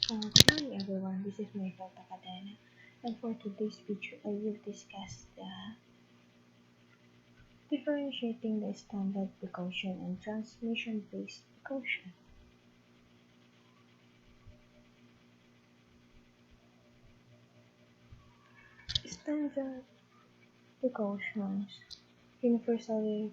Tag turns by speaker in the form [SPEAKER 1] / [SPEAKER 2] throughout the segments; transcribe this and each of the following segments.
[SPEAKER 1] Good morning everyone, this is my Takadena, and for today's video I will discuss the differentiating the standard precaution and transmission-based precaution. Standard precautions. Universally,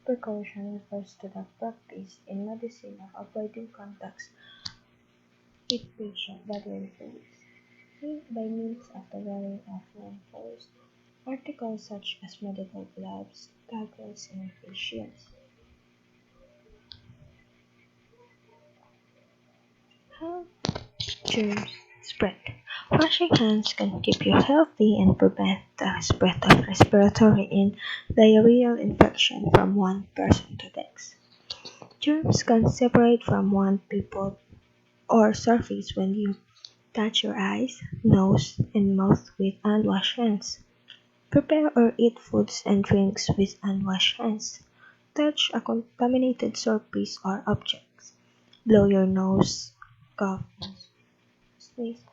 [SPEAKER 1] precaution refers to the practice in medicine of avoiding contacts with patients that will face by means of the wearing of reinforced articles such as medical gloves, goggles, and face shields. How germs spread. Washing hands can keep you healthy and prevent the spread of respiratory and diarrheal infection from one person to the next. Germs can separate from one people or surface when you touch your eyes, nose, and mouth with unwashed hands. Prepare or eat foods and drinks with unwashed hands. Touch a contaminated surface or objects. Blow your nose, cough, and sneeze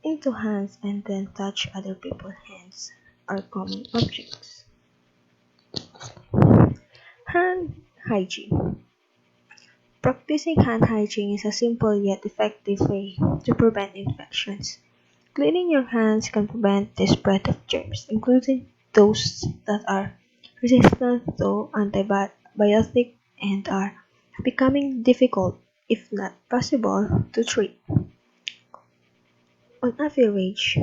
[SPEAKER 1] into hands and then touch other people's hands or common objects. Hand hygiene. Practicing hand hygiene is a simple yet effective way to prevent infections. Cleaning your hands can prevent the spread of germs, including those that are resistant to antibiotics and are becoming difficult, if not possible, to treat. On average,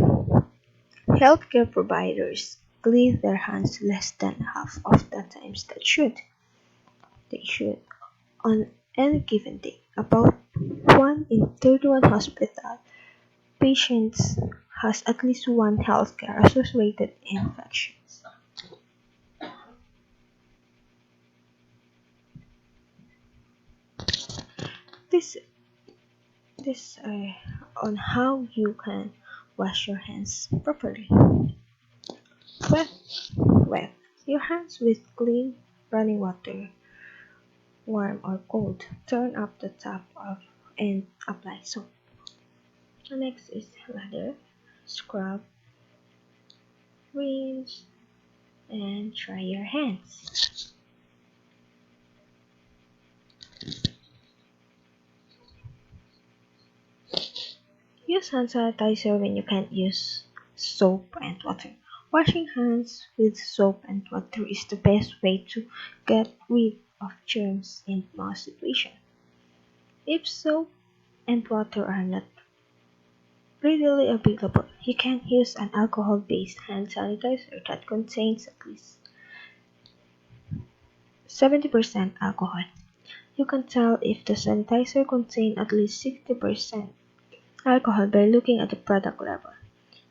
[SPEAKER 1] healthcare providers clean their hands less than half of the times they should on any given day. About 1 in 31 hospital patients has at least one healthcare associated infection. This this on how you can wash your hands properly. Wet, wet your hands with clean running water, warm or cold. Turn up the tap of and apply soap. Next is lather, scrub, rinse, and dry your hands. Use hand sanitizer when you can't use soap and water. Washing hands with soap and water is the best way to get rid of germs in most situations. If soap and water are not readily available, you can use an alcohol-based hand sanitizer that contains at least 70% alcohol. You can tell if the sanitizer contains at least 60% alcohol by looking at the product label.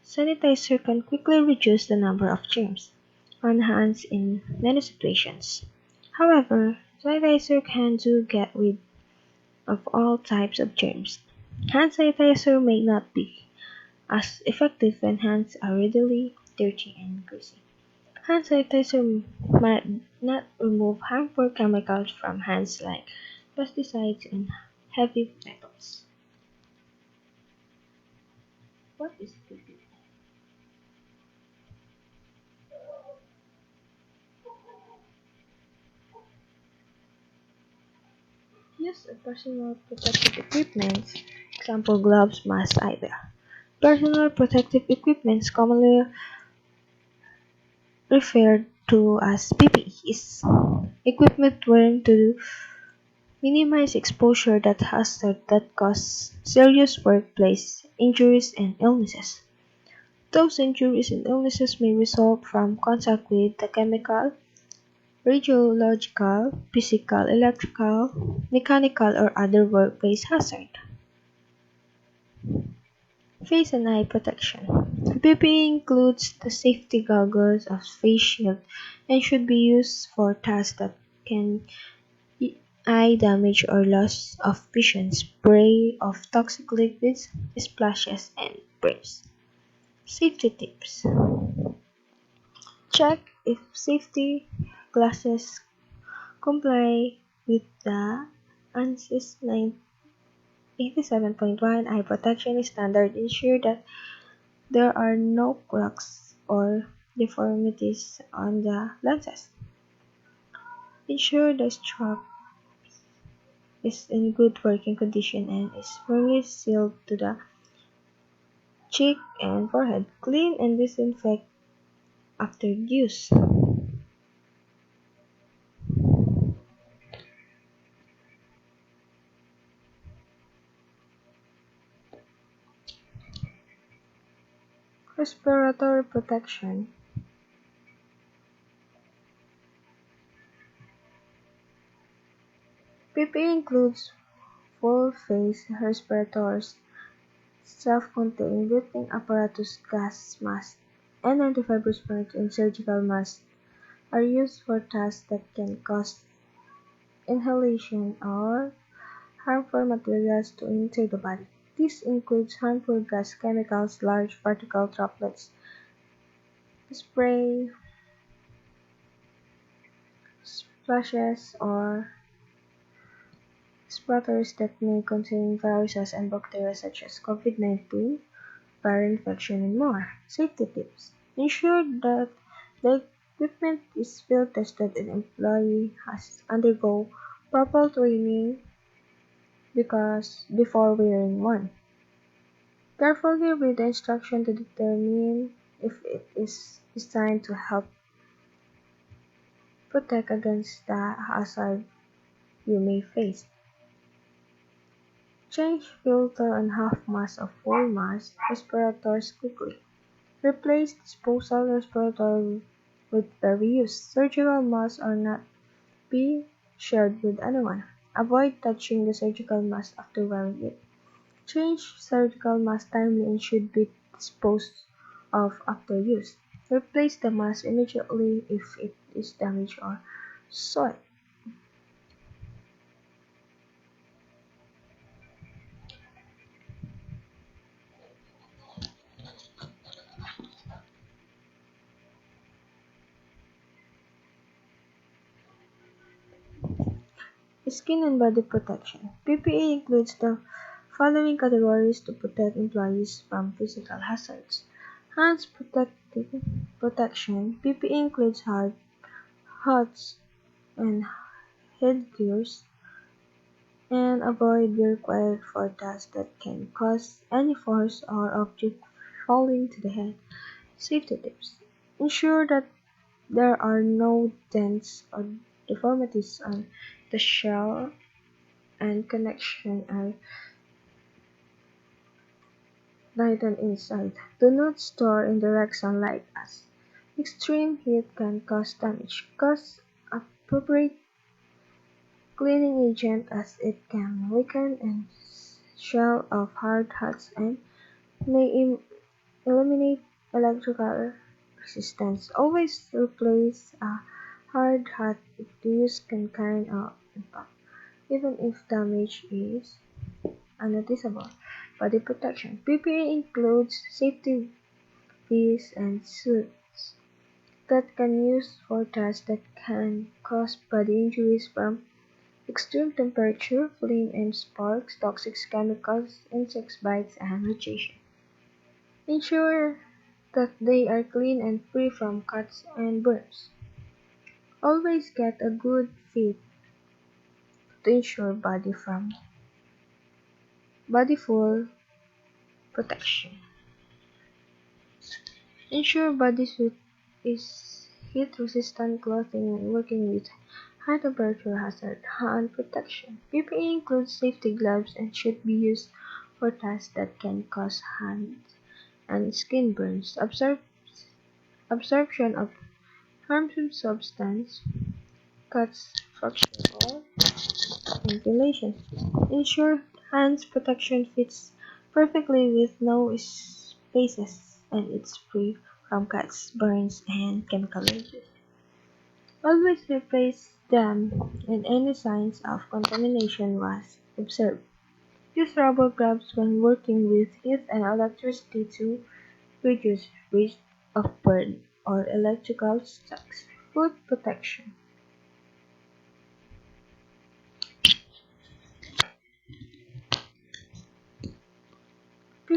[SPEAKER 1] Sanitizer can quickly reduce the number of germs on hands in many situations. However, sanitizer can do get rid of all types of germs. Hand sanitizer may not be as effective when hands are readily dirty and greasy. Hand sanitizer might not remove harmful chemicals from hands like pesticides and heavy metals. What is PP? Use of personal protective equipment, example gloves, masks, etc. Personal protective equipment, commonly referred to as PPE, is equipment worn to minimize exposure to hazards that cause serious workplace injuries and illnesses. Those injuries and illnesses may result from contact with the chemical, radiological, physical, electrical, mechanical, or other workplace hazard. Face and eye protection. PPE includes the safety goggles of face shield and should be used for tasks that can eye damage or loss of vision, spray of toxic liquids, splashes, and burns. Safety tips. Check if safety glasses comply with the ANSYS 87.1 Eye protection standard ensure that there are no cracks or deformities on the lenses. Ensure the strap is in good working condition and is firmly sealed to the cheek and forehead. Clean and disinfect after use. Respiratory protection. PPE includes full face respirators, self-contained breathing apparatus, gas mask, N95 respirators, and surgical masks are used for tasks that can cause inhalation or harmful materials to enter the body. This includes harmful gas, chemicals, large particle droplets, spray, splashes, or splatters that may contain viruses and bacteria such as COVID-19, viral infection, and more. Safety tips. Ensure that the equipment is field tested and employee has undergo proper training because before wearing one. Carefully read the instruction to determine if it is designed to help protect against the hazard you may face. Change filter on half mask or full mask respirators quickly. Replace disposal respirator with the reused. Surgical masks are not be shared with anyone. Avoid touching the surgical mask after wearing it. Change surgical mask timely and should be disposed of after use. Replace the mask immediately if it is damaged or soiled. Skin and body protection. PPE includes the following categories to protect employees from physical hazards. Hands protective protection. PPE includes hard hats and headgears and avoid be required for tasks that can cause any force or object falling to the head. Safety tips. Ensure that there are no dents or deformities on the shell and connection are lightened inside. Do not store in direct sunlight as extreme heat can cause damage. Cause appropriate cleaning agent as it can weaken and shell of hard hats and may eliminate electrical resistance. Always replace a hard hat if the use can carry out impact, even if damage is unnoticeable. Body protection. PPE includes safety vests and suits that can use for tasks that can cause body injuries from extreme temperature, flame and sparks, toxic chemicals, insect bites, and radiation. Ensure that they are clean and free from cuts and burns. Always get a good fit to ensure body full protection. Ensure bodysuit is heat-resistant clothing when working with high-temperature hazard hand protection. PPE includes safety gloves and should be used for tasks that can cause hand and skin burns, absorption of harmful substance, cuts, fracture, or ventilation. Ensure hands protection fits perfectly with no spaces and it's free from cuts, burns, and chemical leakage. Always replace them when any signs of contamination was observed. Use rubber gloves when working with heat and electricity to reduce risk of burn or electrical shocks. Food protection.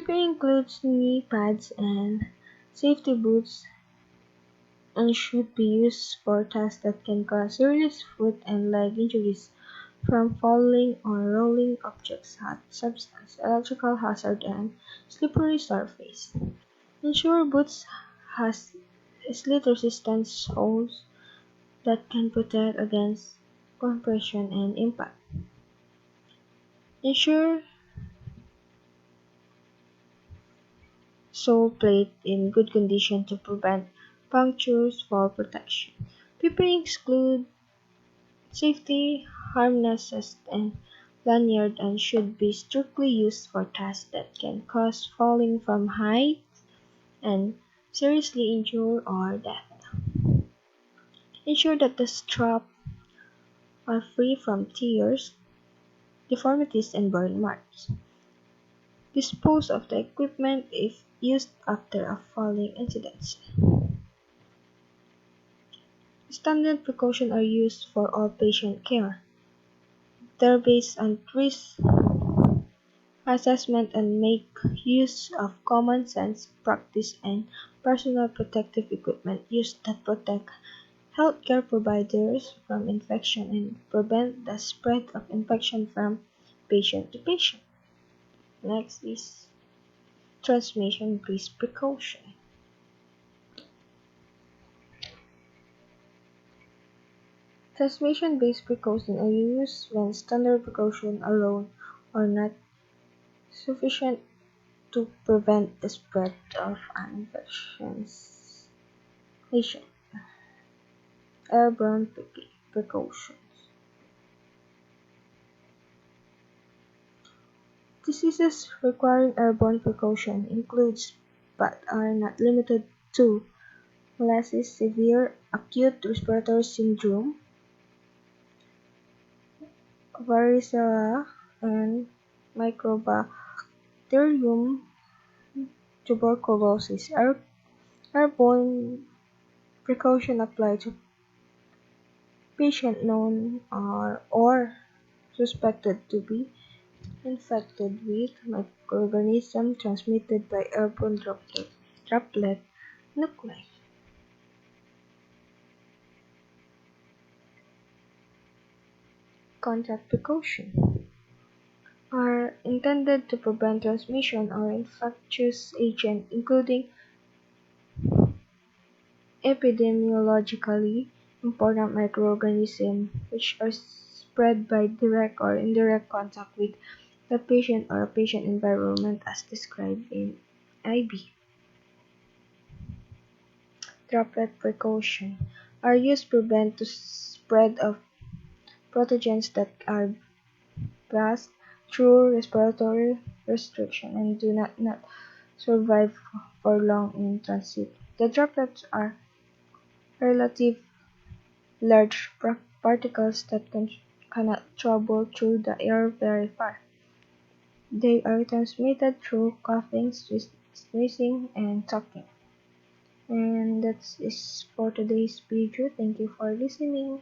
[SPEAKER 1] PPE includes knee pads and safety boots and should be used for tasks that can cause serious foot and leg injuries from falling or rolling objects, hot substance, electrical hazard, and slippery surface. Ensure boots has sleet-resistant soles that can protect against compression and impact. Ensure sole plate in good condition to prevent punctures. Fall protection. PPE exclude safety harnesses and lanyard and should be strictly used for tasks that can cause falling from height and seriously injure or death. Ensure that the straps are free from tears, deformities, and burn marks. Dispose of the equipment if used after a falling incident. Standard precautions are used for all patient care. They're based on risk assessment and make use of common sense practice and personal protective equipment used that protect healthcare providers from infection and prevent the spread of infection from patient to patient. Next is transmission-based precaution. Transmission-based precautions are used when standard precautions alone are not sufficient to prevent the spread of infections. Patient airborne precautions. Diseases requiring airborne precaution includes but are not limited to malaise, severe acute respiratory syndrome, varicella, and Mycobacterium tuberculosis. Airborne precaution apply to patients known or suspected to be infected with microorganisms transmitted by airborne droplet nuclei. Contact precaution are intended to prevent transmission of infectious agents, including epidemiologically important microorganisms, which are spread by direct or indirect contact with the patient or a patient environment as described in IB. Droplet precaution are used to prevent the spread of pathogens that are passed through respiratory restriction and do not survive for long in transit. The droplets are relatively large particles that cannot travel through the air very far. They are transmitted through coughing, sneezing, and talking. And that's it for today's video. Thank you for listening.